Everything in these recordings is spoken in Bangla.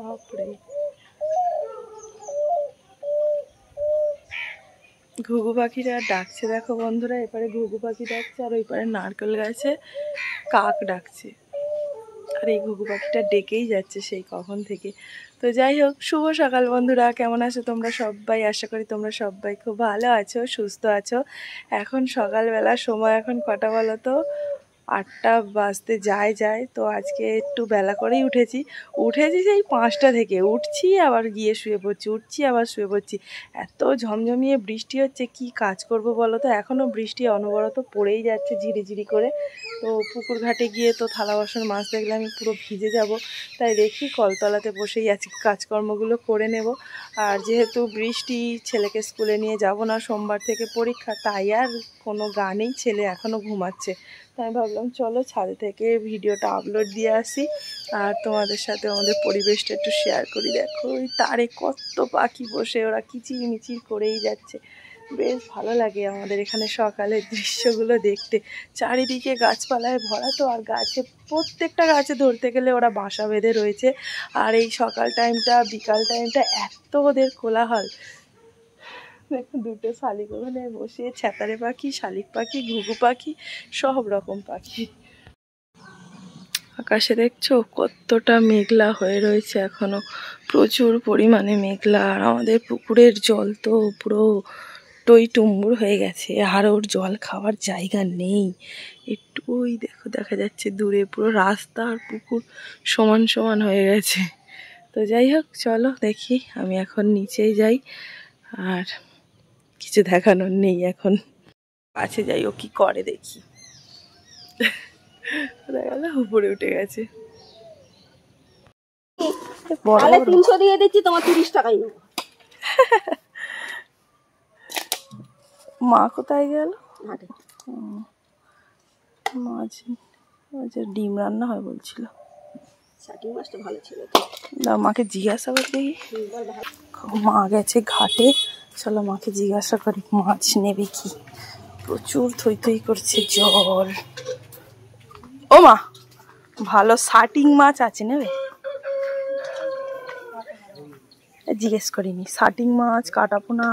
বাপরে, ঘুঘু পাখিরা ডাকছে দেখো বন্ধুরা। এপারে ঘুঘু পাখি ডাকছে আর ওই পারে নারকেল গাছে কাক ডাকছে। আর এই ঘুঘু পাখিটা ডেকেই যাচ্ছে সেই কখন থেকে। তো যাই হোক, শুভ সকাল বন্ধুরা, কেমন আছো তোমরা সবাই? আশা করি তোমরা সবাই খুব ভালো আছো, সুস্থ আছো। এখন সকালবেলা সময় এখন কটা বলো তো? 8টা বাজতে যায়। তো আজকে একটু বেলা করেই উঠেছি সেই 5টা থেকে। উঠছি আবার গিয়ে শুয়ে পড়ছি, উঠছি আবার শুয়ে পড়ছি। এত ঝমঝমিয়ে বৃষ্টি হচ্ছে, কি কাজ করব বলো তো? এখনও বৃষ্টি অনবরত পড়েই যাচ্ছে ঝিরিঝিরি করে। তো পুকুর ঘাটে গিয়ে তো থালা বাসন মাছ দেখলে আমি পুরো ভিজে যাব, তাই দেখি কলতলাতে বসেই আজকে কাজকর্মগুলো করে নেব। আর যেহেতু বৃষ্টি, ছেলেকে স্কুলে নিয়ে যাব না, সোমবার থেকে পরীক্ষা, তাই আর কোনো গা নেই, ছেলে এখনও ঘুমাচ্ছে। তাই ভাবলাম চলো ছাদে থেকে ভিডিওটা আপলোড দিয়ে আসি আর তোমাদের সাথে আমাদের পরিবেশটা একটু শেয়ার করি। দেখো ওই তারে কত পাখি বসে, ওরা কিচির মিচির করেই যাচ্ছে। বেশ ভালো লাগে আমাদের এখানে সকালের দৃশ্যগুলো দেখতে। চারিদিকে গাছপালায় ভরা তো, আর গাছে প্রত্যেকটা গাছে ধরতে গেলে ওরা বাসা বেঁধে রয়েছে। আর এই সকাল টাইমটা, বিকাল টাইমটা এত ওদের কোলাহল। দেখো দুটো শালিক ওখানে বসে, ছ্যাতারে পাখি, শালিক পাখি, ঘুঘু পাখি, সব রকম পাখি। আকাশে দেখছো কতটা মেঘলা হয়ে রয়েছে, এখনো প্রচুর পরিমাণে মেঘলা। আর আমাদের পুকুরের জল তো পুরো টই টুম্বুর হয়ে গেছে, আর ওর জল খাওয়ার জায়গা নেই। একটু ওই দেখো দেখা যাচ্ছে দূরে পুরো রাস্তা আর পুকুর সমান সমান হয়ে গেছে। তো যাই হোক, চলো দেখি, আমি এখন নিচেই যাই। আর কিছু দেখানোর নেই, এখন কাছে যাই, ও কি করে দেখি। দেখা গেল উপরে উঠে গেছে। 300 দিয়ে দিচ্ছি, তোমার 30 টাকাই নেবো। মা কোথায় গেল? মাছের ডিম রান্না হয় বলছিল। মাছটা ভালো ছিল, মাকে জিজ্ঞাসা করি দেখি। মা গেছে ঘাটে, চলো মাকে জিজ্ঞাসা করি মাছ নেবে কি। প্রচুর থই থই করছে জল। ও মা, ভালো শাটিং মাছ আছে, নেবে? জিজ্ঞেস করিনি। শাটিং মাছ, কাটাপোনা।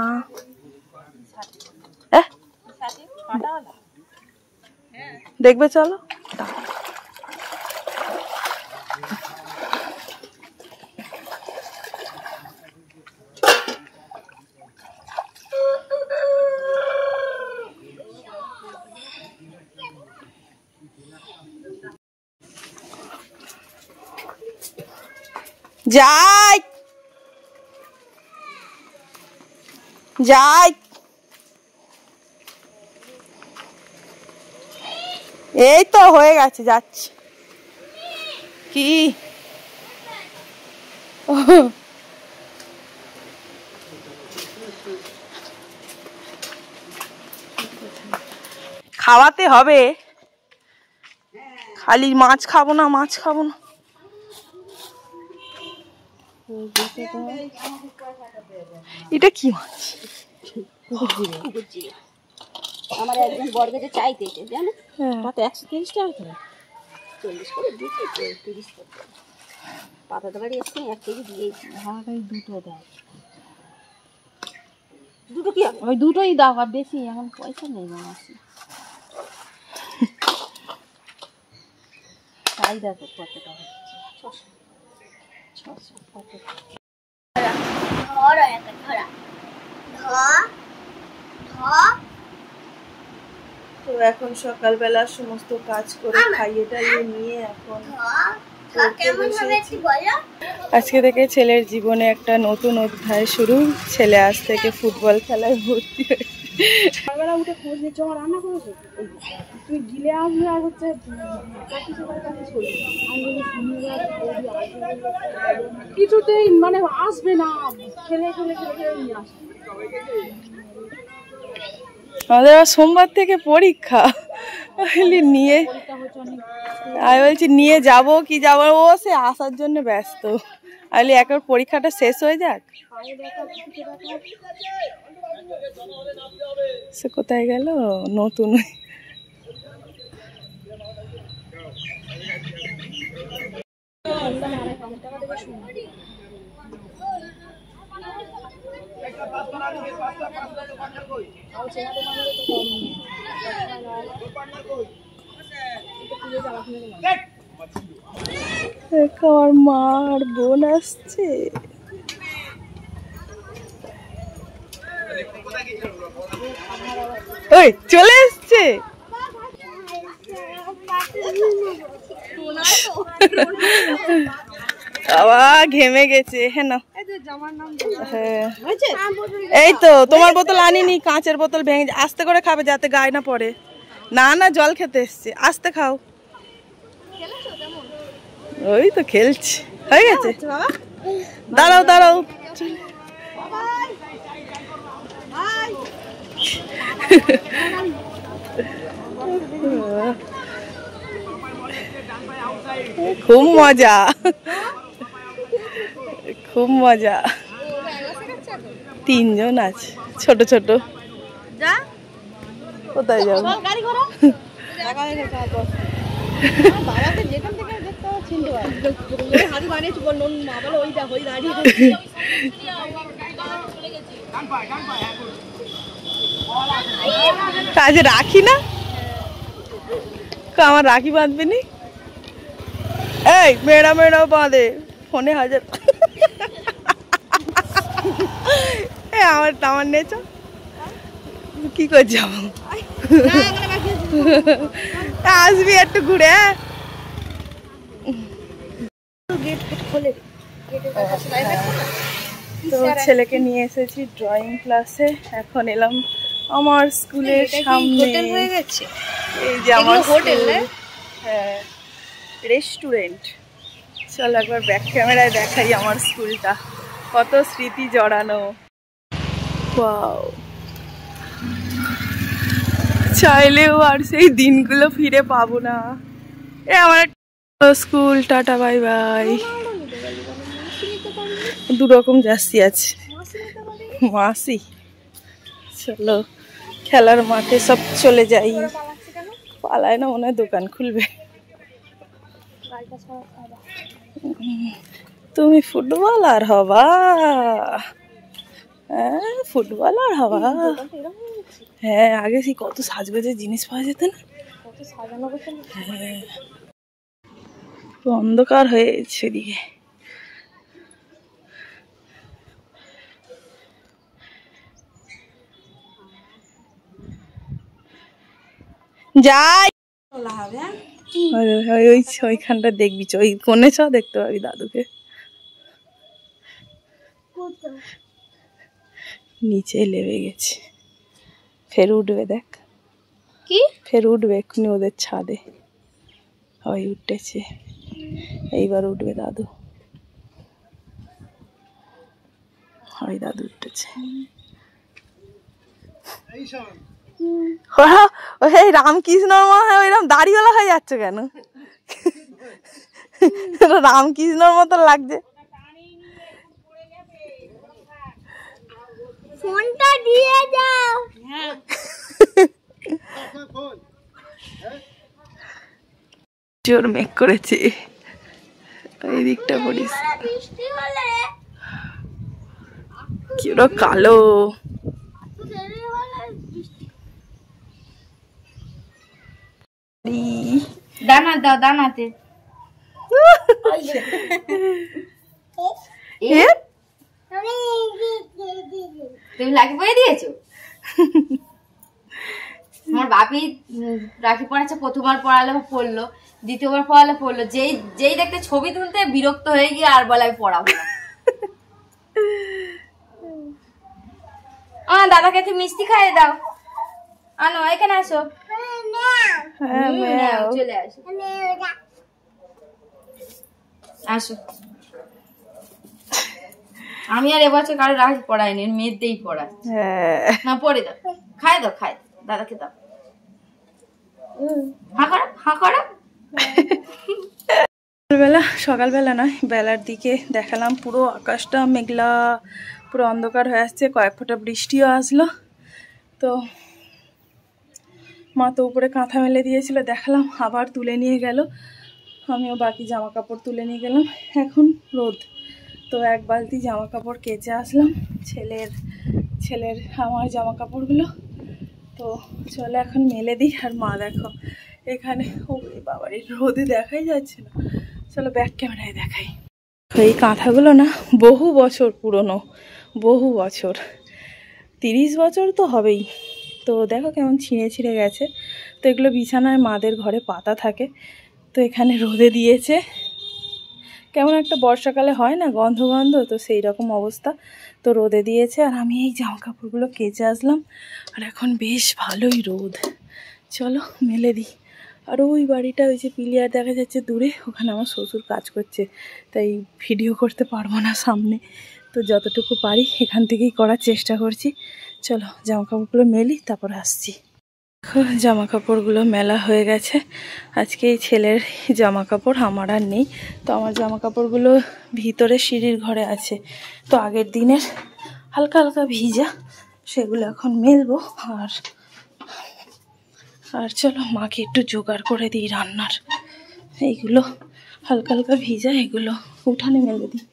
দেখবে চলো। যাই যাই, এই তো হয়ে গেছে, যাচ্ছি। কি খাওয়াতে হবে, খালি মাছ খাবো না, মাছ খাবো না। এটা কি মাছ? আমার একজন বর্গেতে চাইতে জানো, তাতে 130 টাকা করে, 40 করে দিচ্ছি, 30 টাকা পাতা বাড়ি এসে 1 কেজি দিয়েছি। ভাড়াটাই দুটো দেয়, দুটো কি ওই দুটোই দাও, আর বেশি এখন পয়সা নেই আমার। তাই দেখো কত টাকা হচ্ছে, 600 কত ধরা একটা ধরা তো এখন সকালবেলা সমস্ত কাজ করে খাইয়ে টাইয়ে নিয়ে এখন আজকে থেকে ছেলের জীবনে একটা নতুন অধ্যায় শুরু। ছেলে আজ থেকে ফুটবল খেলায় ভর্তি হয়েছে। সকালবেলা উঠে খোঁজ নিচ্ছ আমার রান্না করেছো, তুই গিলে আসবে আর হচ্ছে কিছুতেই মানে আসবে না, খেলে খেলে খেলে খেলে নিয়ে আসবে। আমাদের সোমবার থেকে পরীক্ষা, নিয়ে আমি বলছি নিয়ে যাব কি যাব, ও সে আসার জন্য ব্যস্ত। আমি একবার পরীক্ষাটা শেষ হয়ে যাক। সে কোথায় গেল নতুন? আমার মা আর বোন আসছে। ওই চলে এসছে। বাবা ঘেমে গেছে। হ্যাঁ না, হ্যাঁ এই তো তোমার বোতল আনিনি, কাঁচের বোতল ভেঙে। আস্তে করে খাবে যাতে গায়ে না পড়ে। না না, জল খেতে এসছে, আস্তে খাও। ওই তো খেলছি, হয়ে গেছে। দাঁড়াও দাঁড়াও, খুব মজা, খুব মজা। 3 জন আছে, ছোট ছোট। কোথায় যাবো? কাজে রাখি না, আমার রাখি বাঁধবে নি। এই মেয়েরা মেয়েরাও বাঁধে ফোনে হাজার। আমার নেচো কি করে যাবো? আসবি একটু ঘুরে। তো ছেলেকে নিয়ে এসেছি ড্রয়িং ক্লাসে। এখন এলাম আমার স্কুলের সামনে। এই যে আমার হোটেল, হ্যাঁ রেস্টুরেন্ট। চল একবার ব্যাক ক্যামেরায় দেখাই আমার স্কুলটা, কত স্মৃতি জড়ানো। ওয়াও, চাইলেও আর সেই দিনগুলো ফিরে পাবো না। এ আমার স্কুল, টাটা বাই বাই। 2 রকম জার্সি আছে। মাসি, চলো খেলার মাঠে সব চলে যাই। পালায় না, মনে হয় দোকান খুলবে। তুমি ফুটবলার হবা? হ্যাঁ ফুটবলার হবা। হ্যাঁ আগে সেই কত সাজগোজের জিনিস পাওয়া যেত না। হ্যাঁ অন্ধকার হয়েছে এদিকে। যাই ওইখানটা দেখবি, ওই কোনে ছ দেখতে পাবি দাদুকে। নিচে লেবে গেছে, ফের উঠবে। দেখ কি ফের উঠবে এক্ষুনি ওদের ছাদে। ওই উঠেছে, এইবার উঠবে দাদু। ওই দাদু উঠেছে। ওই রামকৃষ্ণর মনে হয় ওইরকম দাড়িওয়ালা হয়ে যাচ্ছে কেন? রামকৃষ্ণর মতো লাগছে। ফোনটা দিয়ে যাও। জোর মেঘ করেছে, ওই দিকটা পড়িস। কি ওরা কালো। দানা দাও, দানাতে তুমি রাখি পরে দিয়েছো? আমার বাপি রাখি পড়াচ্ছে, প্রথমবার পড়ালে পড়লো, দ্বিতীয়বার পড়ালে পড়লো। যেই দেখতে ছবি তুলতে বিরক্ত হয়ে গিয়ে আর বলে আমি পড়াবো না। দাদাকে একটু মিষ্টি খাইয়ে দাও। আনো, এখানে আসো, চলে আসো, আসো। আমি আর এবছর কারো রাখি পড়াইনি, মেয়েদেরই পড়াই। না পড়ে দাও, খাই দাও, খাই দাদাকে দাও। সকালবেলা নয়, বেলার দিকে দেখালাম পুরো আকাশটা মেঘলা, পুরো অন্ধকার হয়ে আসছে। কয়েক ফোঁটা বৃষ্টিও আসলো। তো মা তো উপরে কাঁথা মেলে দিয়েছিল, দেখালাম, আবার তুলে নিয়ে গেল। আমিও বাকি জামা কাপড় তুলে নিয়ে গেলাম। এখন রোদ, তো 1 বালতি জামা কাপড় কেচে আসলাম। ছেলের ছেলের আমার জামা কাপড়গুলো। তো চলো এখন মেলে দিই। আর মা দেখো এখানে, ও বাবারে রোদে দেখাই যাচ্ছে না, চলো ব্যাক ক্যামেরায় দেখাই। এই কাঁথাগুলো না বহু বছর পুরনো, বহু বছর, 30 বছর তো হবেই। তো দেখো কেমন ছিঁড়ে ছিঁড়ে গেছে। তো এগুলো বিছানায় মাদের ঘরে পাতা থাকে, তো এখানে রোদে দিয়েছে। কেমন একটা বর্ষাকালে হয় না গন্ধ গন্ধ, তো সেই রকম অবস্থা। তো রোদে দিয়েছে আর আমি এই জামা কাপড়গুলো কেচে আসলাম। আর এখন বেশ ভালোই রোদ, চলো মেলে দিই। আর ওই বাড়িটা, ওই যে পিলিয়ার দেখা যাচ্ছে দূরে, ওখানে আমার শ্বশুর কাজ করছে, তাই ভিডিও করতে পারবো না সামনে। তো যতটুকু পারি এখান থেকেই করার চেষ্টা করছি। চলো জামা কাপড়গুলো মেলি, তারপর আসছি। জামা কাপড়গুলো মেলা হয়ে গেছে। আজকে এই ছেলের জামা কাপড় আমার আর নেই। তো আমার জামা কাপড়গুলো ভিতরে সিঁড়ির ঘরে আছে, তো আগের দিনের হালকা হালকা ভিজা, সেগুলো এখন মেলবো। আর চলো মাকে একটু জোগাড় করে দিই রান্নার। এইগুলো হালকা হালকা ভিজা, এগুলো উঠানে মেলে দিই।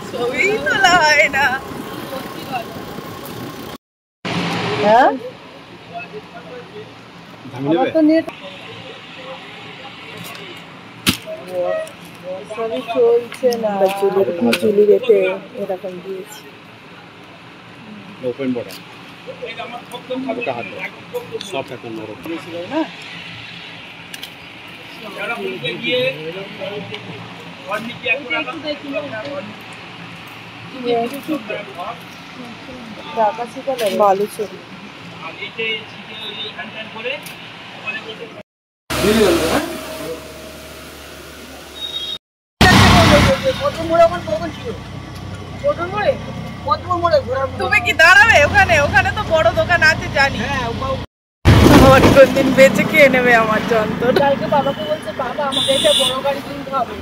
ছবি তোলা হয় না। হ্যাঁ সবই চলছে না, ঝুলি রেখে এরকম দিয়েছি। ওপেন বর্ডার হালকা হাতে সফট এখন নরম ছিল না। বালু ছবি তুমি কি দাঁড়াবে ওখানে? ওখানে তো বড় দোকান আছে জানি। আমার কোনদিন বেঁচে খেয়ে নেবে আমার যন্ত্র। কালকে বাবাকে বলছে, বাবা আমাকে একটা বড় গাড়ি কিনতে হবে।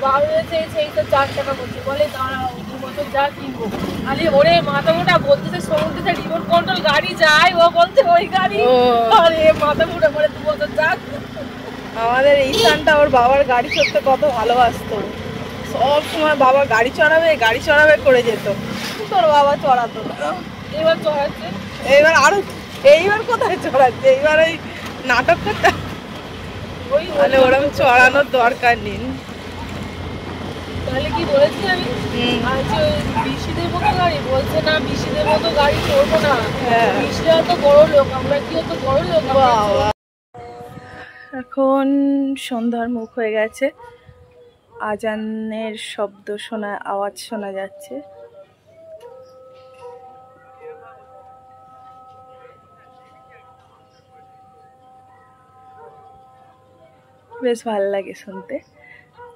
বাবা বলেছে সেই তো 4 টাকা বলছে, বলে দাঁড়াও 2 বছর যা কিনবো। আরে ওরে মাথা মোটা বলতেছে সমুদ্রে রিমোট কন্ট্রোল গাড়ি যায়, ও বলছে ওই গাড়ি। আরে মাথা মোটা বলে 2 বছর যা। আমাদের এই স্থানটা ওর বাবার গাড়ি চড়তে কত ভালোবাসতো, সব সময় বাবা গাড়ি চড়াবে করে যেত। তোর বাবা চড়াতো না, এবার চড়াচ্ছে। এইবার কোথায় চড়াচ্ছে? এইবার ওই নাটক করতে, তাহলে ওরকম চড়ানোর দরকার নেই। তাহলে কি বলেছি আমি, আজ ওই বিশিদের মতো গাড়ি বলছে না, বিশিদের মতো গাড়ি চড়বো না। বিশিরা তো বড় লোক, আমরা কি অত বড় লোক? এখন সন্ধ্যার মুখ হয়ে গেছে, আজানের শব্দ আওয়াজ শোনা যাচ্ছে। বেশ ভালো লাগে শুনতে।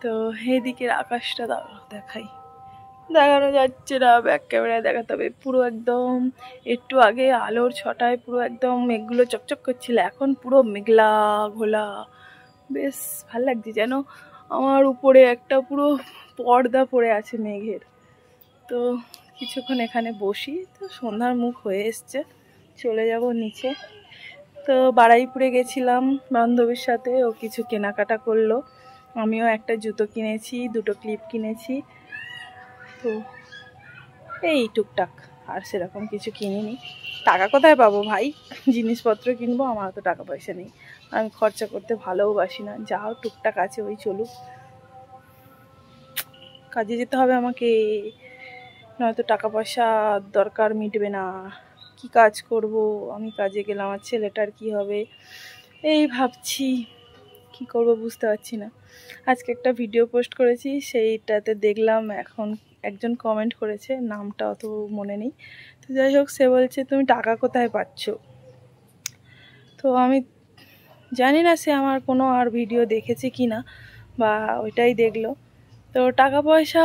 তো এইদিকের আকাশটা দেখানো যাচ্ছে না, ব্যাক ক্যামেরায় দেখাতে হবে। পুরো একদম একটু আগে আলোর ছটায় পুরো একদম মেঘগুলো চকচক করছিল, এখন পুরো মেঘলা ঘোলা। বেশ ভাল লাগছে, যেন আমার উপরে একটা পুরো পর্দা পড়ে আছে মেঘের। তো কিছুক্ষণ এখানে বসি, তো সন্ধ্যার মুখ হয়ে এসছে, চলে যাব নিচে। তো বারুইপুরে গেছিলাম বান্ধবীর সাথে, ও কিছু কেনাকাটা করলো, আমিও একটা জুতো কিনেছি, 2টো ক্লিপ কিনেছি। তো এই টুকটাক, আর সেরকম কিছু কিনিনি। টাকা কোথায় পাবো ভাই, জিনিসপত্র কিনবো, আমার তো টাকা পয়সা নেই, আমি খরচা করতে ভালোবাসি না। যাও টুকটাক আছে ওই চলুক, কাজে যেতে হবে আমাকে, নয়তো টাকা পয়সা দরকার মিটবে না। কি কাজ করব আমি, কাজে গেলে আমার ছেলেটার কি হবে, এই ভাবছি কি করব বুঝতে পারছি না। আজকে একটা ভিডিও পোস্ট করেছি, সেইটাতে দেখলাম এখন একজন কমেন্ট করেছে, নামটা অত মনে নেই। তো যাই হোক, সে বলছে তুমি টাকা কোথায় পাচ্ছ। তো আমি জানি না সে আমার কোনো আর ভিডিও দেখেছে কি না, বা ওইটাই দেখলো। তো টাকা পয়সা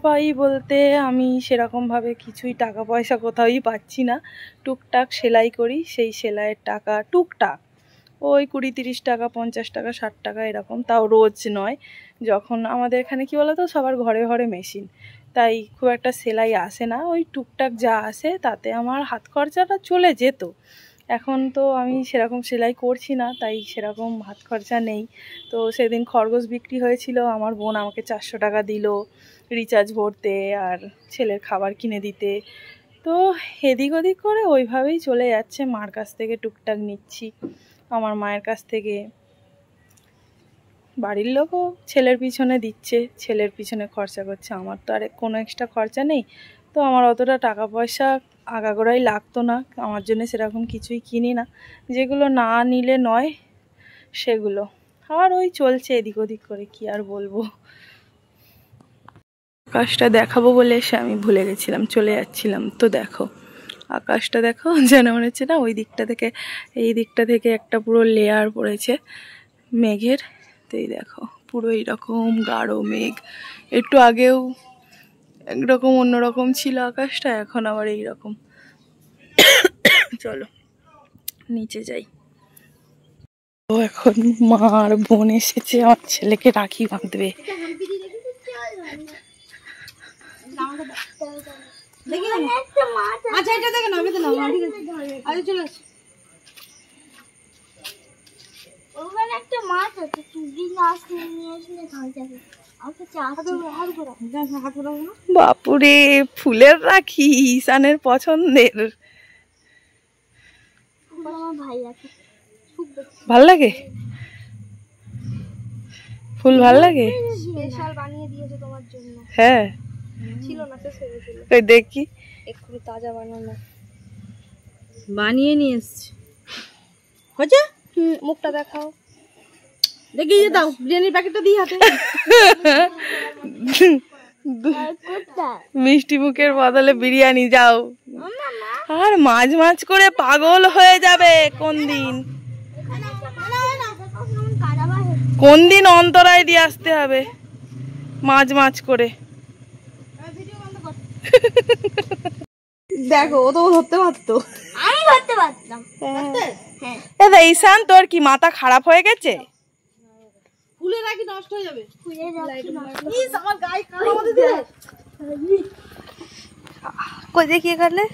পাই বলতে আমি সেরকমভাবে কিছুই টাকা পয়সা কোথাওই পাচ্ছি না। টুকটাক সেলাই করি, সেই সেলাইয়ের টাকা টুকটাক ওই 20-30 টাকা, 50 টাকা, 60 টাকা এরকম, তাও রোজ নয়। যখন আমাদের এখানে কি বলতো, সবার ঘরে ঘরে মেশিন, তাই খুব একটা সেলাই আসে না। ওই টুকটাক যা আসে তাতে আমার হাত খরচাটা চলে যেত। এখন তো আমি সেরকম সেলাই করছি না, তাই সেরকম হাত খরচা নেই। তো সেদিন খরগোশ বিক্রি হয়েছিল, আমার বোন আমাকে 400 টাকা দিল রিচার্জ ভরতে আর ছেলের খাবার কিনে দিতে। তো এদিক ওদিক করে ওইভাবেই চলে যাচ্ছে। মার কাছ থেকে টুকটাক নিচ্ছি, আমার মায়ের কাছ থেকে, বাড়ির লোকও ছেলের পিছনে দিচ্ছে, ছেলের পিছনে খরচা করছে। আমার তো আর কোনো এক্সট্রা খরচা নেই, তো আমার অতটা টাকা পয়সা আগাগোড়াই লাগতো না। আমার জন্য সেরকম কিছুই কিনি না, যেগুলো না নিলে নয় সেগুলো। আর ওই চলছে এদিক ওদিক করে, কি আর বলবো। আকাশটা দেখাবো বলে এসে আমি ভুলে গেছিলাম, চলে যাচ্ছিলাম। তো দেখো আকাশটা দেখো, যেন মনে হচ্ছে না ওই দিকটা থেকে এই দিকটা থেকে একটা পুরো লেয়ার পড়েছে মেঘের। তো এই দেখো পুরো এইরকম গাঢ় মেঘ। একটু আগেও একরকম অন্যরকম ছিল আকাশটা, এখন আবার এইরকম। চলো নিচে যাই। ও এখন মা আর বোন এসেছে আমার ছেলেকে রাখি বাঁধবে। একটা মাছ আছে, তুই মাছ নিয়ে আসলে খাওয়া যাবে। বাপুরে, ফুলের রাখি ঈশানের পছন্দের। ভাল লাগে ফুল, ভাল লাগে। স্পেশাল বানিয়ে দিয়েছে তোমার জন্য। হ্যাঁ ছিল না, শেষ হয়ে গেছিল। কই দেখি, এক্ষুনি তাজা বানানো বানিয়ে নিয়ে এসছি। হয়েছে? মুখটা দেখাও দেখি, দাও বিরিয়ানির প্যাকেটটা দিই হাতে। মিষ্টি মুখের বদলে বিরিয়ানি। যাও, আর মাছ মাছ করে পাগল হয়ে যাবে কোন দিন অন্তরায় দিয়ে আসতে হবে মাছ মাছ করে। দেখো, ও তো ধরতে পারতো। আমি ধরতে পারতাম। দাদা ঈশান, তোর কি মাথা খারাপ হয়ে গেছে? ফুলে রাখি নষ্ট হয়ে যাবে। আমার গায়ে কালো মতো দিলে। कोई देखिए कर ले,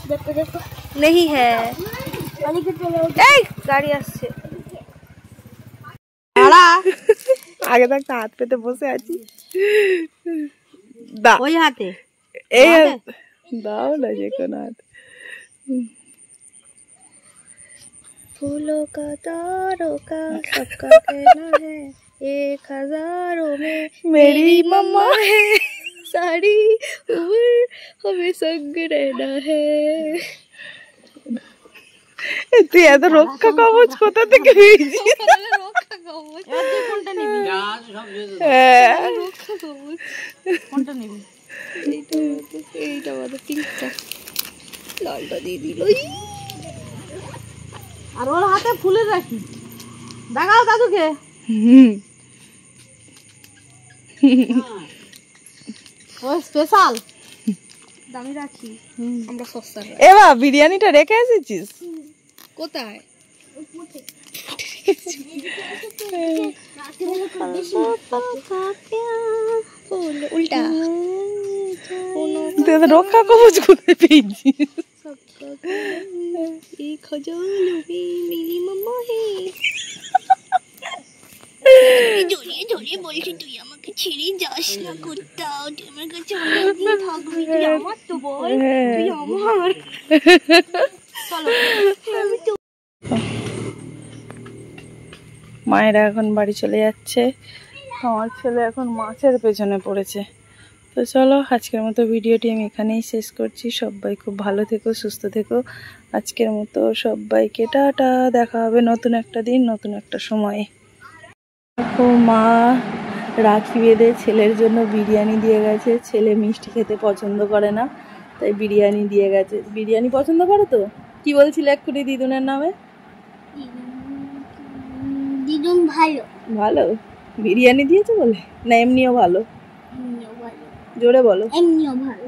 দেখো দেখো नहीं है। অনেকে চলে এই গাড়ি আসছে। আগে থাকতে হাত পেতে বসে আছি। দা ওই হাতে এই দাও না যে কোন হাত। फूलों का तारों का सबका कहना है, 1000 में मेरी मम्मा है, सारी उम्र हमें संग रहना है। তুই এত রক্ষা কবচ কোথা থেকে পেয়েছিস? কোনটা নিবি? কোনটা নিবি? এইটা আমাদের পিঙ্কটা, লালটা দিয়ে দিল। আর ওর হাতে ফুলের রাখি দেখাও দাদুকে। ও স্পেশাল দামি রাখি, আমরা সস্তা। এবার বিরিয়ানিটা রেখে এসেছিস কোথায়? উল্টা তুই এত রক্ষা কবচ কোথায় পেয়েছিস? জড়িয়ে জড়িয়ে বলছি, তুই আমাকে ছেড়ে যাস না কোথাও, তুই আমার কাছে অনেকদিন থাকবি। তুই আমার তো বল, তুই আমার। মায়েরা এখন বাড়ি চলে যাচ্ছে, আমার ছেলে এখন মাছের পেছনে পড়েছে। তো চলো আজকের মতো ভিডিওটি আমি এখানেই শেষ করছি। সবাই খুব ভালো থেকো, সুস্থ থেকো। আজকের মতো সবাইকে টাটা, দেখা হবে নতুন একটা দিন, নতুন একটা সময়ে। দেখো মা রাখি বেঁধে ছেলের জন্য বিরিয়ানি দিয়ে গেছে। ছেলে মিষ্টি খেতে পছন্দ করে না, তাই বিরিয়ানি দিয়ে গেছে। বিরিয়ানি পছন্দ করো তো? কি বলছিলে এক্ষুনি দিদুনের নামে? দিদুন ভালো। ভালো বিরিয়ানি দিয়েছে বলে না এমনিও ভালো? জোরে বলো। এমনিও ভালো।